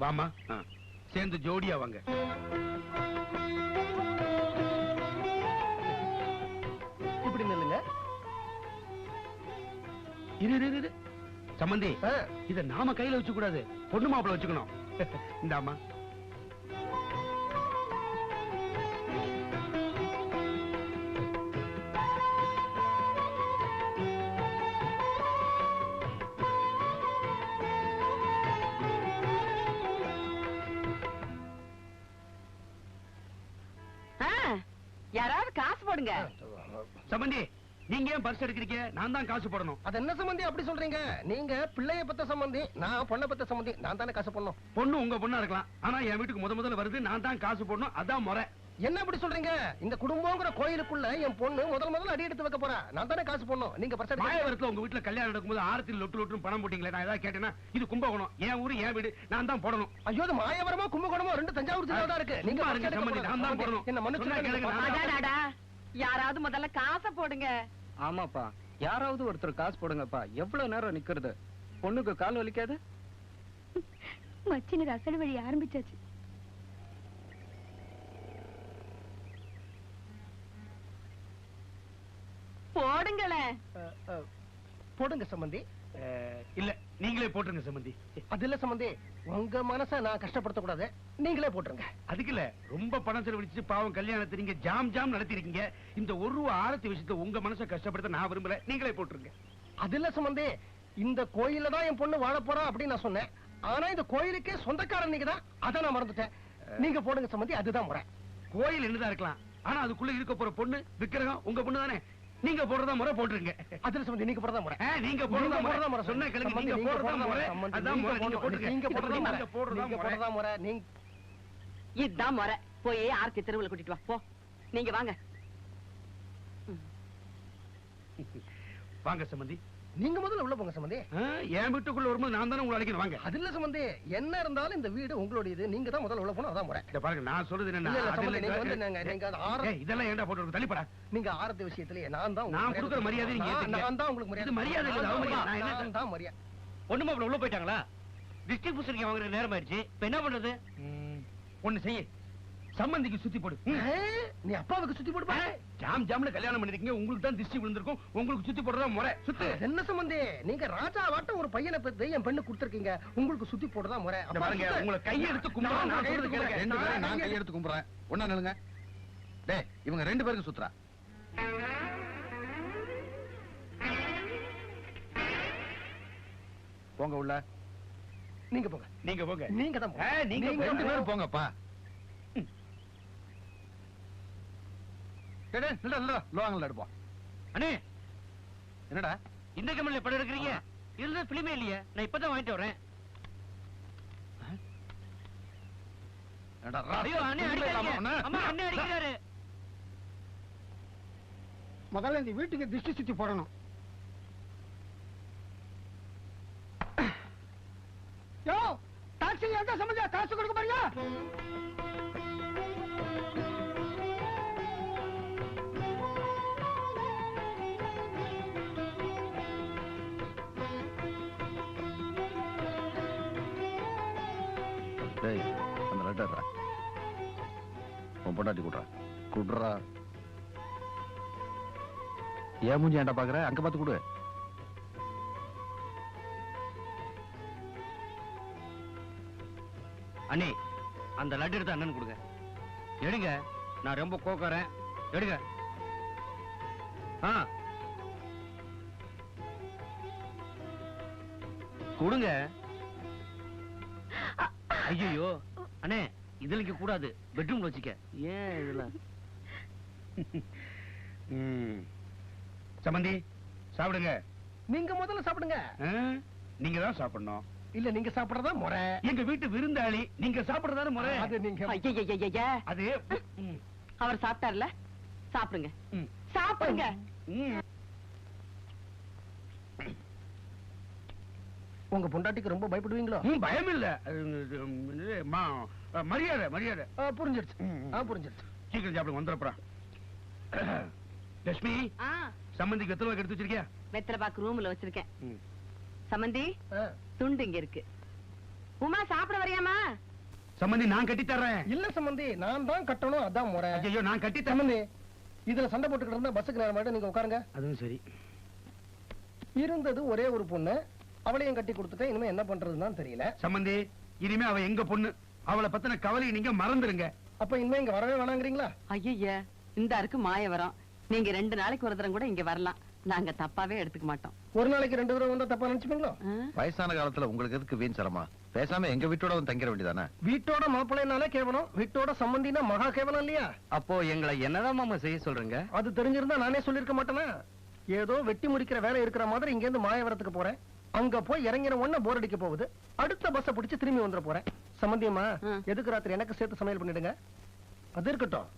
வாமா, சேர்ந்து ஜோடியா வாங்க. இப்படி நில்லுங்க. இரு சம்பந்தி, இத நாம கையில வச்சு கூடாது, பொண்ணு மாப்பிள்ள வச்சுக்கணும். இந்தாமா. யாராவது காசு போடுங்க. சம்பந்தி, நீங்க ஏன் பர்ஸ் எடுக்கிறீங்க? நான் தான் காசு போடணும். அது என்ன சம்பந்தி அப்படி சொல்றீங்க? நீங்க பிள்ளைய பத்த சம்பந்தி, நான் பொண்ணை பத்த சம்பந்தி. நான் தானே காசு போடணும். பொண்ணு உங்க பொண்ணா இருக்கலாம், ஆனா என் வீட்டுக்கு முதல்ல வருது, நான் தான் காசு போடணும். அதான் முறை. என்ன அப்படி சொல்றீங்க? இந்த குடும்பங்கிற கோயிலுக்குள்ள என் பொண்ணு முதல்ல அடி எடுத்து வைக்க போறா. நான் தானே காசு போடணும். நீங்க பர்ஸ் மாயவரத்துல உங்க வீட்டுல கல்யாணம் நடக்கும்போது ஆரத்தில் லொட்டு பணம் போட்டீங்களே, நான் ஏதாவது கேட்டேன்னா இது கும்பகோணம், என் ஊரு என் வீடு, நான் தான் போடணும். ஐயோ, அது மாயவரமா கும்பகோணமா ரெண்டு தஞ்சாவூர் ஜில்லா தான் இருக்கு. நீங்க சம்பந்தி, நான் தான் போடணும். என்ன மன்னிச்சு, யாராவது முதல்ல காசை போடுங்க. ஆமாப்பா, யாராவது ஒருத்தர் காசு போடுங்கப்பா. எவ்வளவு நேரம் நிக்கிறது? பொண்ணுக்கு கால் வலிக்காது? மச்சினர் அசடு வழி ஆரம்பிச்சாச்சு. போடுங்களே. போடுங்க சம்பந்தி. இல்ல, நீங்களே போட்டுருங்க சம்பந்தி. அது இல்ல சம்பந்தி, உங்க மனச நான் கஷ்டப்படுத்த கூடாது, நீங்களே போட்டுருங்க. அதுக்கு இல்ல, ரொம்ப பணம் செலவழிச்சு பாவம் கல்யாணத்தை நீங்க ஜாம் நடத்திருக்கீங்க. இந்த ஒரு ரூபா ஆரத்தி விஷயத்தை உங்க மனசை கஷ்டப்படுத்த நான் விரும்பல, நீங்களே போட்டுருங்க. அது இல்ல சம்பந்தி, இந்த கோயில்ல தான் என் பொண்ணு வாழ போறா அப்படின்னு நான் சொன்னேன். ஆனா இந்த கோயிலுக்கே சொந்தக்காரன் நீங்க தான், அதை நான் மறந்துட்டேன். நீங்க போடுங்க சம்பந்தி, அதுதான் முறை. கோயில் என்னதான் இருக்கலாம், ஆனா அதுக்குள்ள இருக்க போற பொண்ணு விக்கிரகம் உங்க பொண்ணு தானே. நீங்க போடுறதா முறை போட்டுருங்க. அதுல சம்பந்தி, நீங்க போடுறதா முறை. நீங்க போடுறதா முறை. சொன்ன கிழங்கு நீங்க போடுறதா முறை. அதான் முறை. நீங்க போட்டுருங்க. நீங்க போடுறதா முறை. நீங்க இதுதான் முறை. போய் ஆர்த்தி தெருவுல கூட்டிட்டு வா. போ, நீங்க வாங்க. வாங்க சம்பந்தி. நீங்க முதல்ல உள்ள போங்க சம்பந்தி. என் வீட்டுக்குள்ள வரும்போது நான் தானே உங்களை அழைக்கணும். வாங்க. அது இல்ல சம்பந்தி, என்ன இருந்தாலும் இந்த வீடு உங்களுடையது, நீங்க தான் முதல்ல உள்ள போணும். அதான் முறை. இத பாருங்க, நான் சொல்றது என்ன, இதெல்லாம் ஏன்டா போட்டு தள்ளிப்படா. நீங்க ஆரத்தி விஷயத்திலேயே நான் தான் கொடுக்குற மரியாதை நீங்க ஏத்துங்க. நான் தான் உங்களுக்கு மரியாதை. மரியாதை இல்ல, அவமரியாதை. நான் தான் மரியாதை. ஒண்ணுமா உள்ள போயிட்டாங்களா? டிஸ்ட்ரிபியூஷன் வாங்குற நேரம் ஆயிடுச்சு. இப்ப என்ன பண்றது? ஒண்ணு செய்ய, சம்பந்திக்கு சுத்தி போடு. நீ அப்பாவுக்கு சுத்தி போடுப்பா. ஜாம்ல கல்யாணம் பண்ணிருக்கீங்க, உங்களுக்கு தான் திருஷ்டி விழுந்திருக்கும், உங்களுக்கு சுத்தி போடுறதா முறை. சுத்து. என்ன சம்பந்தி, நீங்க ராஜா வாட்ட ஒரு பையனை பெத்து என் பெண்ணு கொடுத்திருக்கீங்க, உங்களுக்கு சுத்தி போடுறதா முறை. பாருங்க, உங்களை கையெடுத்து கும்பிடுறேன். நான் சொல்றது கேளுங்க. ரெண்டு பேரும் நான் கையெடுத்து கும்பிடுறேன். ஒண்ணா நில்லுங்க. டேய், இவங்க ரெண்டு பேருக்கு சுத்துறா. போங்க உள்ள. நீங்க போங்க. நீங்க போங்க. நீங்க தான் போங்க. நீங்க ரெண்டு பேரும் போங்கப்பா. எடுப்போம். அண்ணே, என்னடா இந்த கம்பெனில படம் எடுக்கிறீங்க? இதுல பிலிமே இல்லையா? நான் இப்பதான் வாங்கிட்டு வரேன். ஐயோ அண்ணே அடிக்காதீங்க. அம்மா அண்ணே அடிக்கிறாரு. முதல்ல இந்த வீட்டுக்கு திருஷ்டி சுத்தி போடணும். யோ, டாக்ஸி எங்க சம்பந்தா காசு கொடுக்க பாருங்க. டேய், அந்த லெட்டர் உன் பொண்டாட்டி குடுறா. ஏன் மூஞ்சி ஏன்டா பாக்குற? அங்க பார்த்து கொடு. அண்ணே, அந்த லட்டு எடுத்து அண்ணன் கொடுங்க. எடுங்க, நான் ரொம்ப கோக்கறேன். எடுங்க. கொடுங்க. ஐயோ அண்ணே, இதுல இங்க கூடாது, பெட்ரூம்ல வச்சுக்க. ஏன் இதுல? சம்பந்தி, சாப்பிடுங்க. நீங்க முதல்ல சாப்பிடுங்க. நீங்க தான் சாப்பிடணும். இல்ல, நீங்க சாப்பிடுறதா முறை. எங்க வீட்டு விருந்தாளி, நீங்க சாப்பிடுறதா முறை. அது நீங்க அது அவர் சாப்பிட்டார்ல, சாப்பிடுங்க. சாப்பிடுங்க. உங்க பொண்டாட்டிக்கு ரொம்ப பயப்படுவீங்களோ? பயம் இல்ல, மரியாதை மரியாதை. புரிஞ்சிருச்சு, புரிஞ்சிருச்சு. சீக்கிரம் சாப்பிடுங்க, வந்துடுறா. லட்சுமி, சம்பந்திக்கு வெத்தலை பாக்கு எடுத்து வச்சிருக்கியா? வெத்தலை பாக்கு ரூம்ல வச்சிருக்கேன். சம்பந்தி, துண்டு இங்க இருக்கு. உமா சாப்பிட வரியாமா? சம்பந்தி நான் கட்டி தர்றேன். இல்ல சம்பந்தி, நான் தான் கட்டணும், அதான் முறை. ஐயோ நான் கட்டி தரேன். சம்பந்தி, இதுல சண்டை போட்டுக்கிட்டு இருந்தா பஸ்ஸுக்கு நேரம் ஆயிடும், நீங்க உட்காருங்க. அதுவும் சரி. இருந்தது ஒரே ஒரு பொண்ணு, அவளையும் கட்டி கொடுத்துட்டேன். இனிமே என்ன பண்றதுன்னு தான் தெரியல. சம்பந்தி இனிமே அவ எங்க பொண்ணு, அவளை பத்தின கவலையை நீங்க மறந்துருங்க. அப்ப இனிமே இங்க வரவே வேணாங்கிறீங்களா? ஐய இந்த அருக்கு மாயவரம். நீங்க 2 நாளைக்கு ஒரு தரம் கூட இங்க வரலாம். நாங்க தப்பாவே எடுத்துக்க மாட்டோம். ஒரு நாளைக்கு 2 தடவை வந்தா தப்பா நினைச்சுப்பீங்களோ? ஆ? வயசான காலத்துல உங்களுக்கு எதுக்கு வீண் சிரமா? பேசாம எங்க வீட்டோட வந்து தங்கிட வேண்டியதானே? வீட்டோட மாப்பிள்ளைனாலே கேவலம், வீட்டோட சம்பந்தினா மகா கேவலம் இல்லையா? அப்போ எங்களை என்னதான் மாமா செய்ய சொல்றீங்க? அது தெரிஞ்சிருந்தா நானே சொல்லிருக்க மாட்டேனா? ஏதோ வெட்டி முடிக்கிற வேலை இருக்கிற மாதிரி இங்க இருந்து மாயவரத்துக்கு போறேன். அங்க போய் இறங்கின உடனே போர் அடிக்க போகுது. அடுத்த பஸ்ஸ பிடிச்சு திரும்பி வந்துட போறேன். சம்பந்தியம்மா, எதுக்கு ராத்திரி எனக்கு சேர்த்து சமையல் பண்ணிடுங்க. அது இருக்கட்டும்.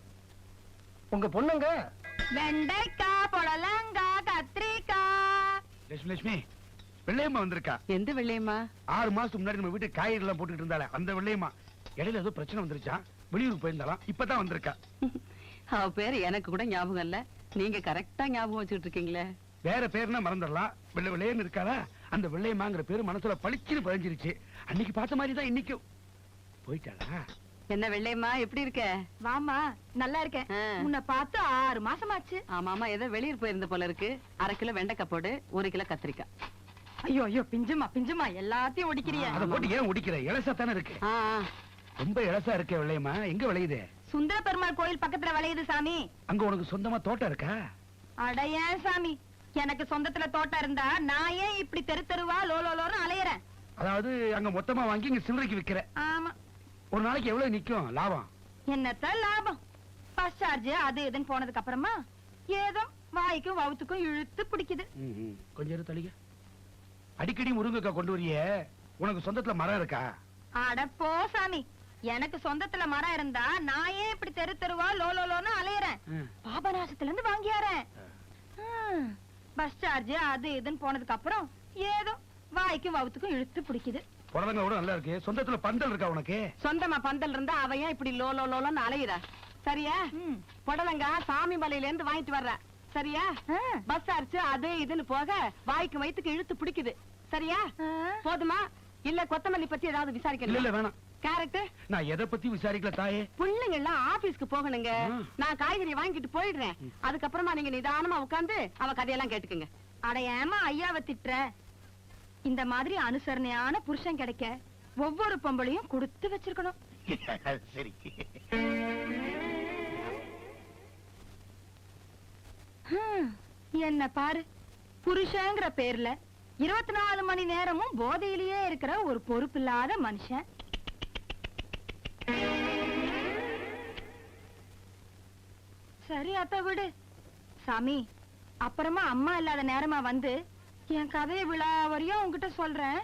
உங்க பொண்ணுங்க வெண்டைக்காய், புடலங்காய், கத்திரிக்காய். லட்சுமி லட்சுமி வெள்ளையம்மா வந்திருக்கா. எந்த வெள்ளையம்மா? 6 மாசத்துக்கு முன்னாடி நம்ம வீட்டு காய்கறி எல்லாம் போட்டுக்கிட்டு இருந்தாலே அந்த வெள்ளையம்மா. இடையில ஏதோ பிரச்சனை வந்துருச்சா, வெளியூருக்கு போயிருந்தாலாம், இப்பதான் வந்திருக்கா. அவ பேரு எனக்கு கூட ஞாபகம் இல்ல. நீங்க கரெக்டா ஞாபகம் வச்சுட்டு இருக்கீங்களே. வேற பேருனா மறந்துடலாம், வெள்ளை வெள்ளையன்னு இருக்காளா, அந்த வெள்ளையம்மாங்கிற பேரு மனசுல பளிச்சுன்னு பதிஞ்சிருச்சு. அன்னைக்கு பார்த்த மாதிரி தான் இன்னைக்கும். போயிட்டாளா? என்ன வெள்ளையம்மா, எப்படி இருக்க? வாமா, நல்லா இருக்கேன். ஆ. உன்னை பார்த்து 6 மாசமாச்சு. ஆமாமா, ஏதோ வெளியூர் போயிருந்த போல இருக்கு. 1/2 கிலோ வெண்டைக்காய் போடு, 1 கிலோ கத்திரிக்காய். ஐயோ ஐயோ, பிஞ்சுமா எல்லாத்தையும் ஒடிக்கிறிய. அதை போட்டு ஏன் உடிக்கிற? இலசா தானே இருக்கு. ஆ, ஆ. ரொம்ப இலசா இருக்க வெள்ளையம்மா. எங்க விளையுது? சுந்தர பெருமாள் கோயில் பக்கத்துல விளையுது சாமி. அங்க உனக்கு சொந்தமா தோட்டம் இருக்கா? அட ஏன் சாமி, எனக்கு சொந்தத்துல தோட்டம் இருந்தா நான் ஏன் இப்படி தெரு தெருவா லோலோன்னு அலையறேன்? அதாவது அங்க மொத்தமா வாங்கி இங்க சில்லறைக்கு விக்கிற. ஆமா. ஒரு நாளைக்கு எவ்வளவு நிக்கும் லாபம்? என்னத்த லாபம்? பஸ் சார்ஜ் அது இதுன்னு போனதுக்கு அப்புறமா ஏதோ வாய்க்கும் வவுத்துக்கும் இழுத்து பிடிக்குது. கொஞ்சம் இரு தலிக. அடிக்கடி முருங்கைக்காய் கொண்டு வரியே, உனக்கு சொந்தத்துல மரம் இருக்கா? அட போ சாமி, எனக்கு சொந்தத்துல மரம் இருந்தா நான் ஏன் இப்படி தெரு தெருவா லோலோன்னு அலையறேன்? பாபநாசத்துல இருந்து வாங்கியாரேன். பஸ் சார்ஜ் அது இதுன்னு போனதுக்கு அப்புறம் ஏதோ வாய்க்கும் வவுத்துக்கும் இழுத்து பிடிக்குது. புடலங்க கூட நல்லா இருக்கு. சொந்தத்துல பந்தல் இருக்கா உனக்கு? சொந்தமா பந்தல் இருந்தா அவ ஏன் இப்படி லோலோன்னு அலையிற? சரியா? புடலங்க சாமி மலையில இருந்து வாங்கிட்டு வர்ற. சரியா? பஸ் சார்ஜ் அது இதுன்னு போக வாய்க்கு வயித்துக்கு இழுத்து பிடிக்குது. சரியா? போதுமா? இல்ல கொத்தமல்லி பத்தி ஏதாவது இல்ல விசாரிக்கணும்? இல்ல வேணாம். கேரட் நான் எதை பத்தி விசாரிக்கல தாயே. புள்ளைங்க எல்லாம் ஆபீஸ்க்கு போகணுங்க. நான் காய்கறி வாங்கிட்டு போயிடுறேன். அதுக்கப்புறமா நீங்க நிதானமா உட்கார்ந்து அவ கதையெல்லாம் கேட்டுக்குங்க. அட ஏமா ஐயாவை திட்டுற? இந்த மாதிரி அனுசரணையான புருஷன் கிடைக்க ஒவ்வொரு பொம்பளையும் கொடுத்து வச்சிருக்கணும். சரி. என்ன பாரு, புருஷங்கிற பேர்ல 24 மணி நேரமும் போதையிலேயே இருக்கிற ஒரு பொறுப்பில்லாத மனுஷன். சரி அத்த விடு சாமி, அப்புறமா அம்மா இல்லாத நேரமா வந்து என் கதையை விழாவறியும் உங்ககிட்ட சொல்றேன்.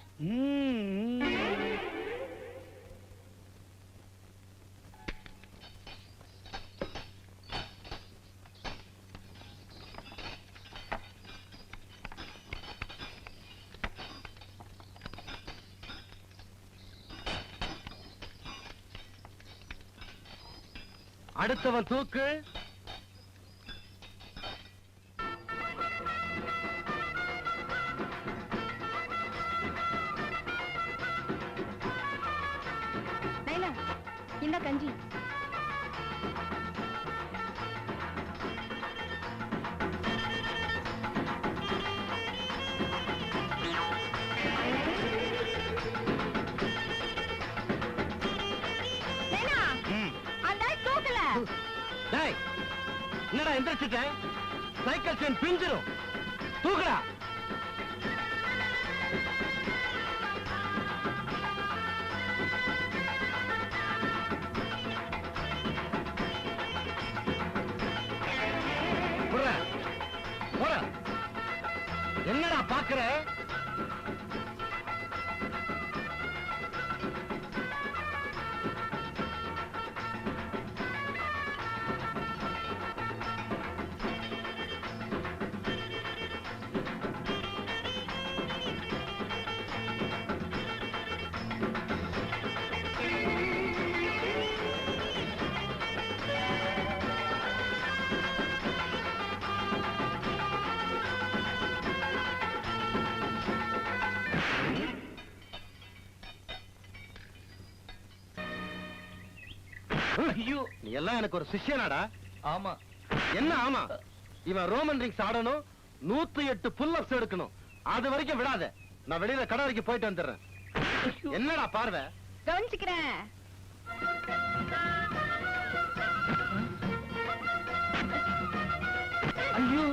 அடுத்தவன் தூக்கு. லைலா, இந்த கஞ்சி. லைலா, அந்த ஆள் தூக்கல. டேய், என்னடா எந்திரிச்சிட்ட? Cycle chain பிஞ்சிரும். தூக்குடா. என்னடா பாக்குற? ஐயோ நீ எல்லாம் எனக்கு ஒரு சிஷ்யனாடா. ஆமா. என்ன ஆமா? இவன் ரோமன் ரிங்ஸ் ஆடணும், 108 புல் அப்ஸ் எடுக்கணும். அது வரைக்கும் விடாத. நான் வெளியில கடை வரைக்கும் போயிட்டு வந்துடுறேன். என்னடா பார்வை? கவனிச்சுக்கிறேன். ஐயோ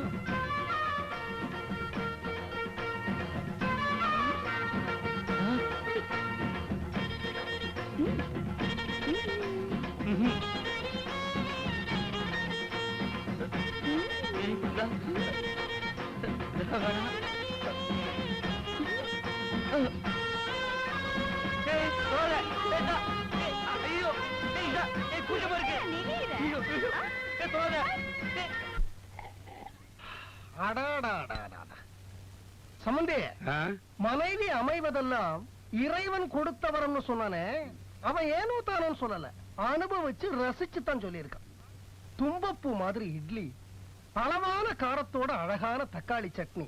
சம்பந்தே, மனைவி அமைவதெல்லாம் இறைவன் கொடுத்த வரம்னு சொன்னானே, அவன் ஏனோ தானோன்னு சொல்லல, அனுபவிச்சு ரசிச்சு தான் சொல்லியிருக்கான். தும்பப்பூ மாதிரி இட்லி, அளவான காரத்தோட அழகான தக்காளி சட்னி,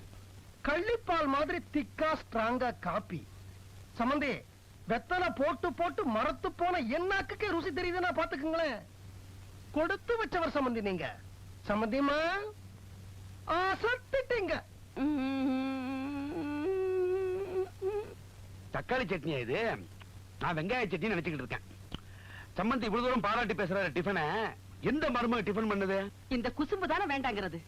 கள்ளிப்பால் மாதிரி திக்கா ஸ்ட்ராங்கா காப்பி. சம்பந்தே, வெத்தலை போட்டு போட்டு மரத்து போன என்னாக்கு ருசி தெரியுதுன்னா பாத்துக்குங்களேன். கொடுத்து வச்சவர் சம்பந்தி நீங்க. சம்பந்தியம்மா சத்துட்டீங்க. தக்காளி சட்னியா இது? நான் வெங்காய சட்னி நினைச்சுக்கிட்டு இருக்கேன். சம்பந்தி இவ்வளவு தூரம் பாராட்டி பேசுற டிஃபனை எந்த மருமக டிஃபன் பண்ணுது? இந்த குசும்பு தானே வேண்டாங்கிறது.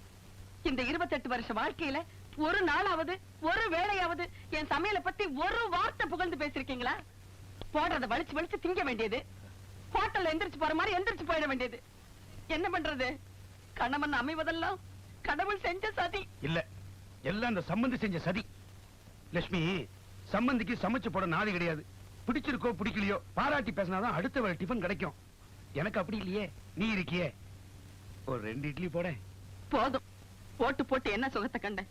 இந்த 28 வருஷ வாழ்க்கையில ஒரு நாளாவது ஒரு வேளையாவது என் சமையலை பத்தி ஒரு வார்த்தை புகழ்ந்து பேசிருக்கீங்களா? போடுறத வலிச்சு வலிச்சு திங்க வேண்டியது, ஹோட்டல்ல எந்திரிச்சு போற மாதிரி எந்திரிச்சு போயிட வேண்டியது. என்ன பண்றது? கணவன் அமைவதெல்லாம் கடவுள் செஞ்ச சதி. இல்ல, எல்லாம் அந்த சம்பந்தி செஞ்ச சதி. லட்சுமி, சம்பந்திக்கு சமைச்சு போட நாதி கிடையாது. பிடிச்சிருக்கோ பிடிக்கலையோ பாராட்டி பேசினாதான் அடுத்த வேளை டிஃபன் கிடைக்கும். எனக்கு அப்படி இல்லையே, நீ இருக்கியே. ஒரு 2 இட்லி போட. போதும். போட்டு போட்டு என்ன சுகத்தை கண்ட?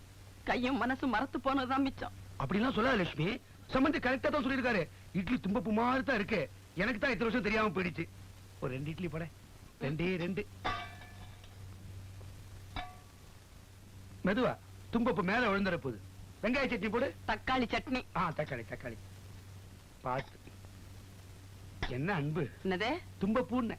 கையும் மனசும் மறத்து போனதுதான் மிச்சம். அப்படிலாம் சொல்லாத லட்சுமி. சம்பந்தி கரெக்டா தான் சொல்லியிருக்காரு. இட்லி தும்பப்பு மாதிரி தான் இருக்கு. எனக்கு தான் இத்தனை வருஷம் தெரியாம போயிடுச்சு. ஒரு 2 இட்லி போட. 2 மெதுவா. தும்பப்பு மேல விழுந்துற போகுது. வெங்காய சட்னி போடு. தக்காளி சட்னி. தக்காளி பார்த்து. என்ன அன்பு! என்னதே? தும்பப்பூன்னு.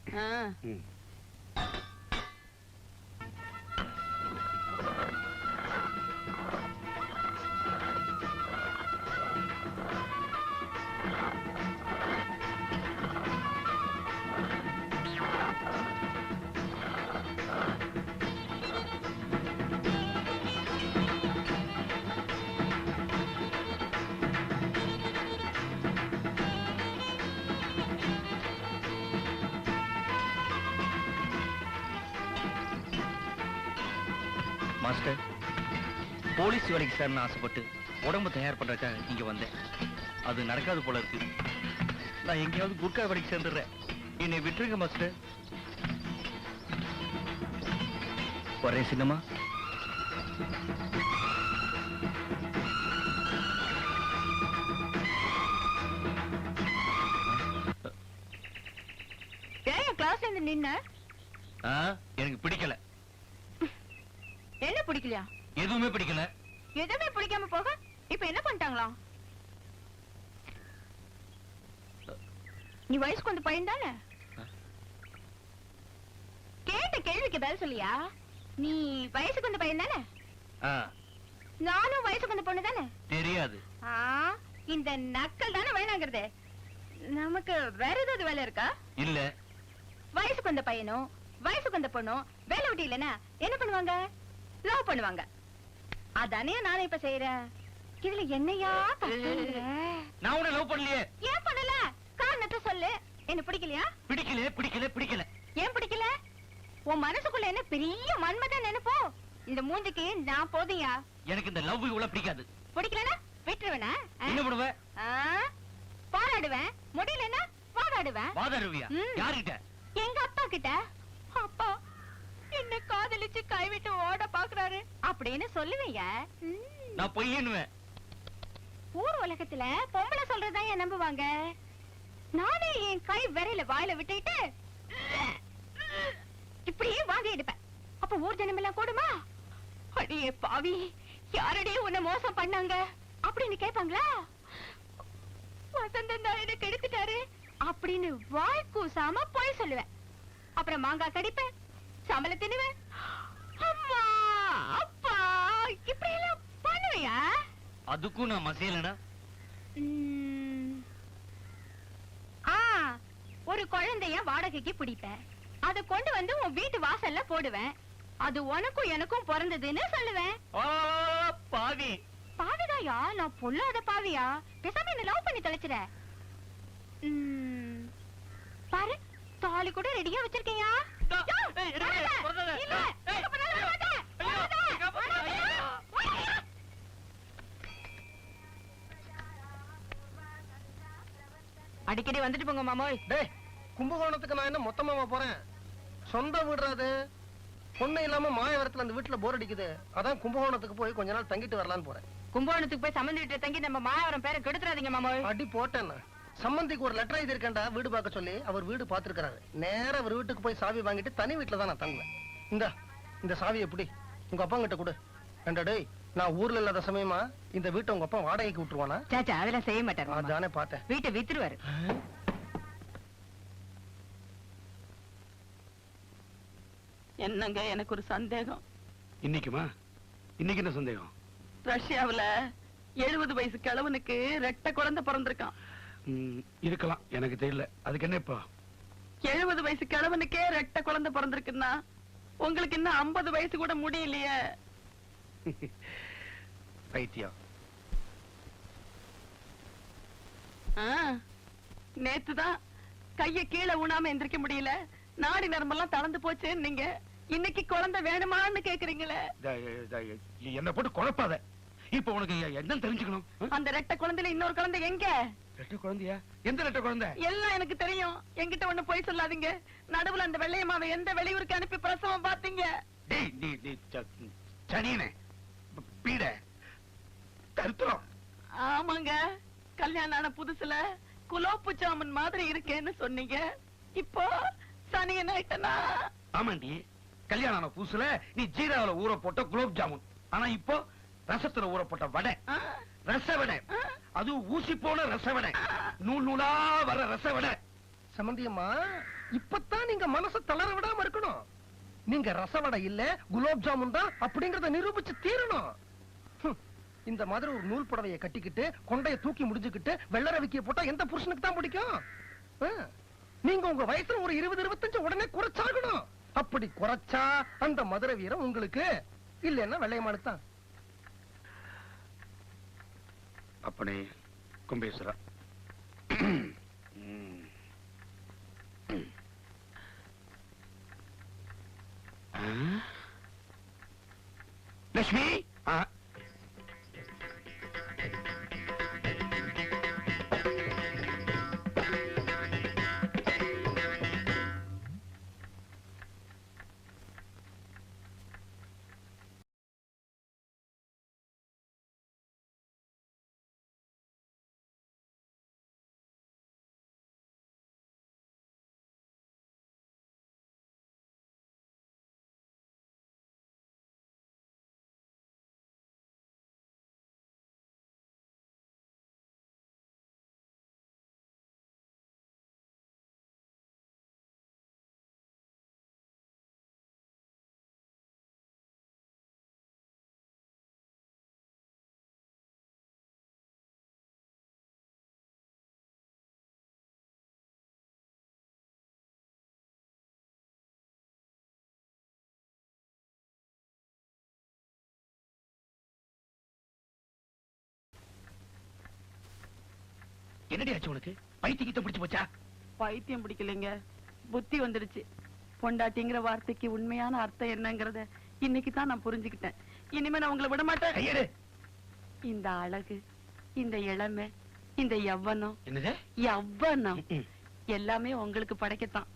மாஸ்டர், போலீஸ் வேலைக்கு சேர்னு ஆசைப்பட்டு உடம்பு தயார் பண்றதுக்காக இங்க வந்தேன். அது நடக்காது போல இருக்கு. நான் எங்கேயாவது குர்கா வேலைக்கு சேர்ந்துடுறேன். என்னை விட்டுருங்க மாஸ்டர். வரேன் சின்னம்மா. கிளாஸ்ல இருந்து நின்ன எனக்கு பிடிக்கல. என்ன பிடிக்கலையா? எதுவுமே பிடிக்கல. எதுவுமே பிடிக்காம போக இப்ப என்ன பண்ணிட்டாங்களா? நீ வயசுக்கு வந்து பையன் தானே? கேட்ட கேள்விக்கு பதில் சொல்லியா? நீ வயசுக்கு வந்து பையன் தானே? நானும் வயசுக்கு வந்து பொண்ணு தானே? தெரியாது. இந்த நக்கல் தானே வேணாங்கிறது. நமக்கு வேற ஏதாவது வேலை இருக்கா? இல்ல. வயசுக்கு வந்த பையனும் வயசுக்கு வந்த பொண்ணும் வேலை விட்டு இல்லைன்னா என்ன பண்ணுவாங்க? லவ் பண்ணுவாங்க. அதானே நானே இப்ப செய்யறேன். இதுல என்னையா நான் உன்னை லவ் பண்ணலையே. ஏன் பண்ணல? காரணத்தை சொல்லு. என்ன பிடிக்கலையா? பிடிக்கல. ஏன் பிடிக்கல? உன் மனசுக்குள்ள என்ன பெரிய மன்மதன் நினைப்போ? இந்த மூஞ்சிக்கு நான் போதியா? எனக்கு இந்த லவ் இவ்வளவு பிடிக்காது. பிடிக்கலனா விட்டுருவேனா? என்ன பண்ணுவ? பாராடுவேன். முடியலன்னா வாதாடுவேன். வாதாடுவியா? யார்கிட்ட? எங்க அப்பா கிட்ட. அப்பா என்ன காதலிச்சு கைவிட்டு ஓட பாக்குறாரு அப்படின்னு சொல்லுவீங்க. நான் பொய்யன்னுவேன். ஊர் உலகத்துல பொம்பளை சொல்றதான் ஏன் நம்புவாங்க? நானே என் கை விரையில வாயில விட்டுட்டு இப்படியே வாங்கி எடுப்பேன். அப்ப ஊர் ஜனம் எல்லாம் கூடுமா? அடியே பாவி, யாரடியே உன்னை மோசம் பண்ணாங்க அப்படின்னு கேட்பாங்களா? வசந்தன் தான் என்ன கெடுத்துட்டாரு அப்படின்னு வாய் கூசாம போய் சொல்லுவேன். அப்புறம் மாங்காய் கடிப்பேன், சம்பள தின்னுவேன். அம்மா அப்பா இப்படி எல்லாம் பண்ணுவியா? அதுக்கும் நான் மசையலனா? ஒரு குழந்தைய வாடகைக்கு பிடிப்பேன், அதை கொண்டு வந்து உன் வீட்டு வாசல்ல போடுவேன். அது உனக்கும் எனக்கும் பிறந்ததுன்னு சொல்லுவேன். பாவி பாவிதாயா? நான் பொல்லாத பாவியா? பேசாம என்ன லவ் பண்ணி தொலைச்சிட. பாரு, தாலி கூட ரெடியா வச்சிருக்கையா? அடிக்கடி வந்துட்டு போங்க மாமோய். டேய், கும்பகோணத்துக்கு நான் என்ன மொத்தமாவா போறேன்? சொந்த வீடுறாது. பொண்ணு இல்லாம மாயவரத்துல அந்த வீட்டுல போர் அடிக்குது. அதான் கும்பகோணத்துக்கு போய் கொஞ்ச நாள் தங்கிட்டு வரலான்னு போறேன். கும்பகோணத்துக்கு போய் சம்மந்தி வீட்டுல தங்கி நம்ம மாயாவரம் பேரை கெடுத்துறாதீங்க மாமோய். அடி போட்டேன். சம்பந்திக்கு ஒரு லெட்டர் எழுதி இருக்கேன்டா, வீடு பார்க்க சொல்லி. அவர் வீடு பார்த்திருக்காரு. நேரா அவர் வீட்டுக்கு போய் சாவி வாங்கிட்டு தனி வீட்டுல தான் நான் தங்குவேன். இந்த சாவி எப்படி உங்க அப்பா கிட்ட கொடு. ஏண்டா டேய், நான் ஊர்ல இல்லாத சமயமா இந்த வீட்டை உங்க அப்பா வாடகைக்கு விட்டுருவானா? சாச்சா அதெல்லாம் செய்ய மாட்டாரு. அதானே பார்த்தேன். வீட்டை வித்துருவாரு. என்னங்க, எனக்கு ஒரு சந்தேகம். இன்னைக்குமா? இன்னைக்கு என்ன சந்தேகம்? ரஷ்யாவுல 70 வயசு கிழவனுக்கு ரெட்டை குழந்தை பிறந்திருக்கான். இருக்கலாம், எனக்கு தெரியல. அதுக்கு என்ன இப்போ? 70 வயசு கிழவனுக்கே ரெட்டை குழந்தை பிறந்திருக்குன்னா உங்களுக்கு இன்னும் 50 வயசு கூட முடியலையே. பைத்தியம். நேத்துதான் கைய கீழே ஊனாம எந்திரிக்க முடியல, நாடி நரம்பெல்லாம் தளர்ந்து போச்சு. நீங்க இன்னைக்கு குழந்தை வேணுமான்னு கேக்குறீங்களே. என்ன போட்டு குழப்பாத. இப்ப உனக்கு என்ன தெரிஞ்சுக்கணும்? அந்த ரெட்டை குழந்தையில இன்னொரு குழந்தை எங்க? ரெட்டை குழந்தையா? எந்த ரெட்டை குழந்தை? எல்லாம் எனக்கு தெரியும். என்கிட்ட ஒண்ணு போய் சொல்லாதீங்க. நடுவுல அந்த வெள்ளையம்மாவை எந்த வெளியூருக்கு அனுப்பி பிரசவம் பாத்தீங்க? சனியனே, பீட தருத்திரம். ஆமாங்க, கல்யாணம் ஆன புதுசுல குலோப்பு ஜாமுன் மாதிரி இருக்கேன்னு சொன்னீங்க. இப்போ சனியன் ஆயிட்டனா? ஆமாண்டி, கல்யாணம் ஆன புதுசுல நீ ஜீராவில ஊற போட்ட குலோப் ஜாமுன். ஆனா இப்போ ரசத்துல ஊற போட்ட வடை, ரச வடை. அது ஊசி போன ரச வடை, நூல் நூலா வர ரச வடை. சம்பந்தியம்மா, இப்பதான் நீங்க மனசை தளர விடாம இருக்கணும். நீங்க ரசவடை இல்ல குலோப் ஜாமுன் தான் அப்படிங்கறத நிரூபிச்சு தீரணும். இந்த மாதிரி ஒரு நூல் புடவையை கட்டிக்கிட்டு கொண்டைய தூக்கி முடிஞ்சுக்கிட்டு வெள்ளரவிக்கிய போட்டா எந்த புருஷனுக்கு தான் பிடிக்கும்? நீங்க உங்க வயசுல ஒரு 20-25 உடனே குறைச்சாகணும். அப்படி குறைச்சா அந்த மதுரை வீரம் உங்களுக்கு, இல்லன்னா வெள்ளையம்மானுக்கு தான். அப்பனே கும்பேஸ்வரா, லட்சுமி, என்னடி ஆச்சு உனக்கு? பைத்தியத்தை பிடிச்சு போச்சா? பைத்தியம் பிடிக்கலைங்க, புத்தி வந்துடுச்சு. பொண்டாட்டிங்கிற வார்த்தைக்கு உண்மையான அர்த்தம் என்னங்கறத இன்னைக்கு தான் நான் புரிஞ்சுக்கிட்டேன். இனிமே நான் உங்களை விட மாட்டேன். கையெடு. இந்த அழகு, இந்த இளமை, இந்த யவ்வனம், என்னது யவ்வனம் எல்லாமே உங்களுக்கு படைக்கத்தான்.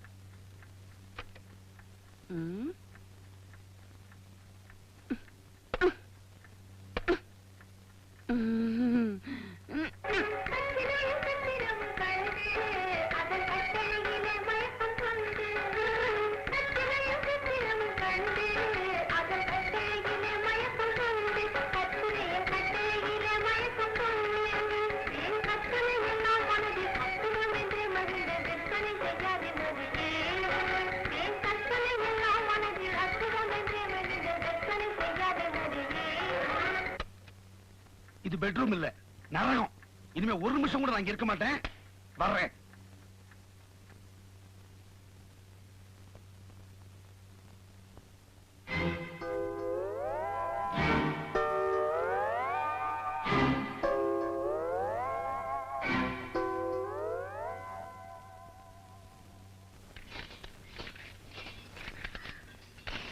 பெட்ரூம் இல்ல, நரகம். இனிமே ஒரு நிமிஷம் கூட நான் இங்க இருக்க மாட்டேன். வர்றேன்.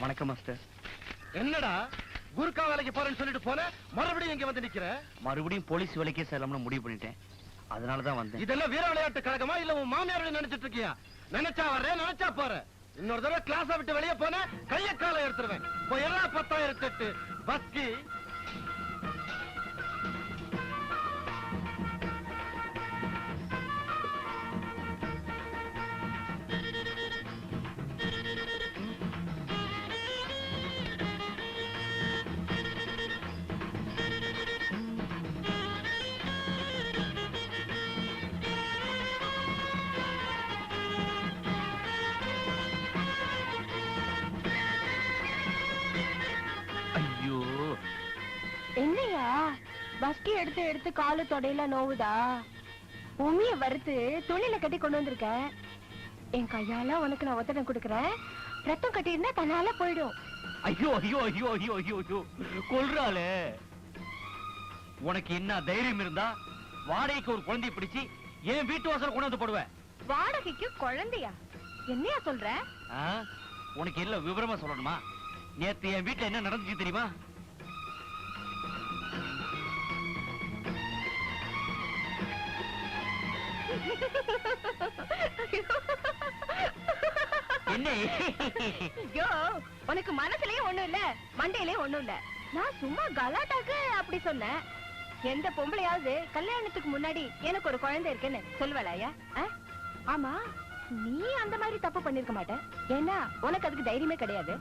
வணக்கம் மாஸ்டர். என்னடா குர்கா வேலைக்கு போறேன்னு சொல்லிட்டு போன, மறுபடியும் இங்க வந்து நிக்கிற? மறுபடியும் போலீஸ் வேலைக்கே சேரலாம்னு முடிவு பண்ணிட்டேன். அதனாலதான் வந்தேன். இதெல்லாம் வீர விளையாட்டு கழகமா இல்ல உன் மாமியார் நினைச்சிட்டு இருக்கியா? நினைச்சா வர்றேன், நினைச்சா போற. இன்னொரு தடவை கிளாஸ விட்டு வெளியே போன கைய காலை எடுத்துருவேன். போய் எல்லாம் 10,008 பஸ்கி. ஐயோ, என்னையா பஸ்கி எடுத்து எடுத்து காலு தொடையில நோவுதா? உமிய வறுத்து துணியில கட்டி கொண்டு வந்திருக்க. என் கையால உனக்கு நான் ஒத்தடம் கொடுக்கறேன். ரத்தம் கட்டிருந்தா தன்னால போயிடும். ஐயோ, ஐயோ, ஐயோ, ஐயோ, ஐயோ, ஐயோ, கொல்றாளே. உனக்கு என்ன தைரியம் இருந்தா வாடகைக்கு ஒரு குழந்தையை பிடிச்சு என் வீட்டு வாசல் கொண்டு வந்து போடுவேன். வாடகைக்கு குழந்தையா? என்னையா சொல்ற? ஆ? உனக்கு எல்லாம் விவரமா சொல்லணுமா? நேத்து என் வீட்டுல என்ன நடந்துச்சு தெரியுமா? என்ன? ஐயோ, உனக்கு மனசுலயே ஒண்ணும் இல்ல, மண்டையிலே ஒண்ணும் இல்ல. நான் சும்மா கலாட்டாக்கு அப்படி சொன்னேன். எந்த பொம்பளையாவது கல்யாணத்துக்கு முன்னாடி எனக்கு ஒரு குழந்தை இருக்குன்னு சொல்லுவலாயா? ஆமா, நீ அந்த மாதிரி தப்பு பண்ணிருக்க மாட்ட. ஏன்னா உனக்கு அதுக்கு தைரியமே கிடையாது.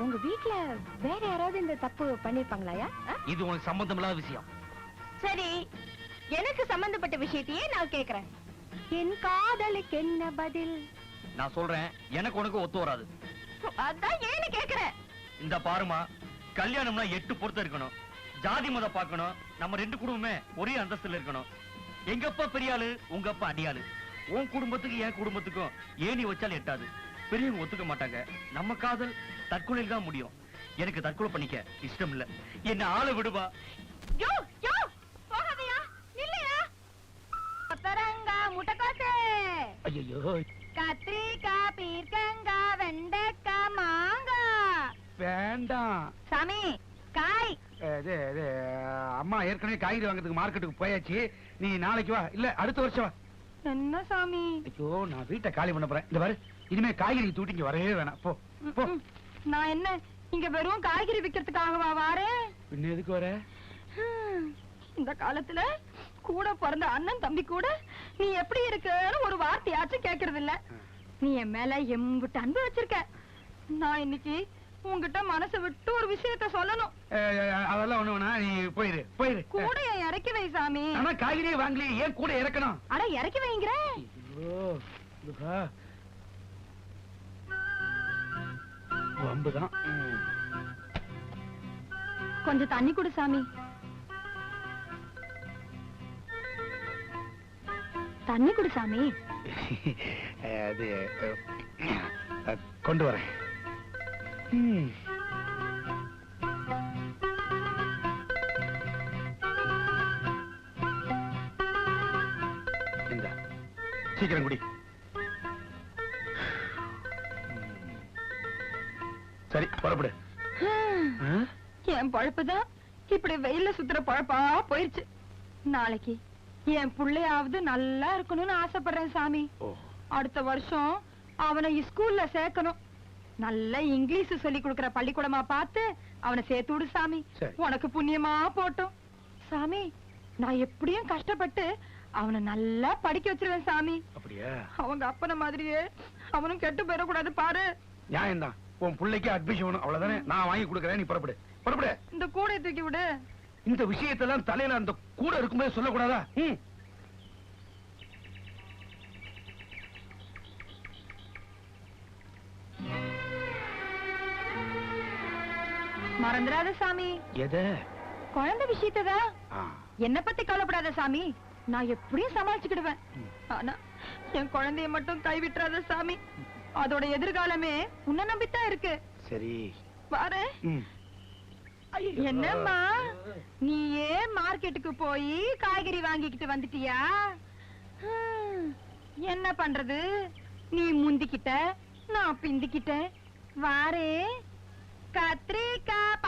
உங்க வீட்ல வேற யாராவது இந்த தப்பு பண்ணிருப்பாங்களாயா? இது உனக்கு சம்பந்தம் இல்லாத விஷயம். சரி, எனக்கு சம்பந்தப்பட்ட விஷயத்தையே நான் கேக்குறேன். என் காதலுக்கு என்ன பதில்? நான் சொல்றேன், எனக்கு உனக்கு ஒத்து வராது. அதான் ஏன்னு கேக்குறேன். இந்த பாருமா, கல்யாணம்னா 8 பொறுத்த இருக்கணும். ஜாதி மதம் பார்க்கணும். நம்ம 2 குடும்பமே ஒரே அந்தஸ்துல இருக்கணும். எங்க அப்பா பெரிய ஆளு, உங்க அப்பா அடியாளு. உன் குடும்பத்துக்கு என் குடும்பத்துக்கும் ஏணி வச்சால் எட்டாது. பெரியவங்க ஒத்துக்க மாட்டாங்க. நம்ம காதல் தற்கொலையில் தான் முடியும். எனக்கு தற்கொலை பண்ணிக்க இஷ்டம் இல்ல. என்ன ஆள விடுவா. யோ யோ, போகாதயா, நில்லையா. கொத்தரங்கா, முட்டைக்கோசு, ஐயோ, கத்திரிக்காய், பீர்க்கங்காய், வெண்டைக்காய், மாங்காய். வேண்டாம். சாமி, காய். இது அம்மா ஏற்கனவே காய்கறி வாங்குறதுக்கு மார்க்கெட்டுக்கு போயாச்சு. நீ நாளைக்கு வா, இல்ல அடுத்த வருஷம் வா. என்ன சாமி? ஐயோ, நான் வீட்டை காலி பண்ண போறேன். இந்த பாரு, இனிமே காய்கறி தூட்டி இங்க வரவே வேணாம். போ போ. நான் என்ன இங்க வெறும் காய்கறி விக்கிறதுக்காகவா வாரேன்? பின்ன எதுக்கு வர? இந்த காலத்துல கூட பிறந்த அண்ணன் தம்பி கூட நீ எப்படி இருக்கன்னு ஒரு வார்த்தையாச்சும் கேக்குறது இல்ல. நீ என் மேல எம்பிட்டு அன்பு வச்சிருக்க. நான் இன்னைக்கு உன்கிட்ட மனசு விட்டு ஒரு விஷயத்த சொல்லணும். அதெல்லாம் ஒண்ணு வேணா, நீ போயிரு போயிரு. கூட இறக்கி வை சாமி. ஆனா காய்கறியே வாங்கலையே, ஏன் கூட இறக்கணும்? அட இறக்கி வைங்கிற. ஐயோ, இதுவா? வம்புதான். கொஞ்சம் தண்ணி குடு சாமி. தண்ணி குடு சாமி. அது கொண்டு வரேன். இந்தா, சீக்கிரம் குடி. சரி, புறப்படு. என் பழப்புதான் இப்படி வெயில்ல சுத்துற பழப்பா போயிருச்சு. நாளைக்கு என் புள்ளையாவது நல்லா இருக்கணும்னு ஆசைப்படுறேன் சாமி. அடுத்த வருஷம் அவனை ஸ்கூல்ல சேர்க்கணும். நல்ல இங்கிலீஷ் சொல்லி கொடுக்கிற பள்ளிக்கூடமா பார்த்து அவனை சேர்த்து விடு சாமி. உனக்கு புண்ணியமா போட்டும் சாமி. நான் எப்படியும் கஷ்டப்பட்டு அவனை நல்லா படிக்க வச்சிருவேன் சாமி. அப்படியா? அவங்க அப்பன மாதிரியே அவனும் கெட்டு போயிடக்கூடாது பாரு. நியாயம்தான். உன் பிள்ளைக்கு அட்மிஷன் வேணும், அவ்வளவுதானே. நான் வாங்கி கொடுக்கறேன், நீ புறப்படு புறப்படு. இந்த கூடையை தூக்கி விடு. இந்த விஷயத்தெல்லாம் தலையில அந்த கூட இருக்கும்போது சொல்லக்கூடாதா? மறந்துடாத சாமி. எத? குழந்தை விஷயத்ததான். என்ன பத்தி கவலைப்படாத சாமி, நான் எப்படியும் சமாளிச்சுக்கிடுவேன். ஆனா என் குழந்தைய மட்டும் கைவிட்டுறாத சாமி, அதோட எதிர்காலமே உன்னை நம்பித்தான் இருக்கு. சரி பாரு. என்னம்மா நீயே மார்க்கெட்டுக்கு போய் காய்கறி வாங்கிக்கிட்டு வந்துட்டியா? என்ன பண்றது, நீ முந்திக்கிட்ட நான் பிந்திக்கிட்டேன். வாரே கத்திரிக்காய்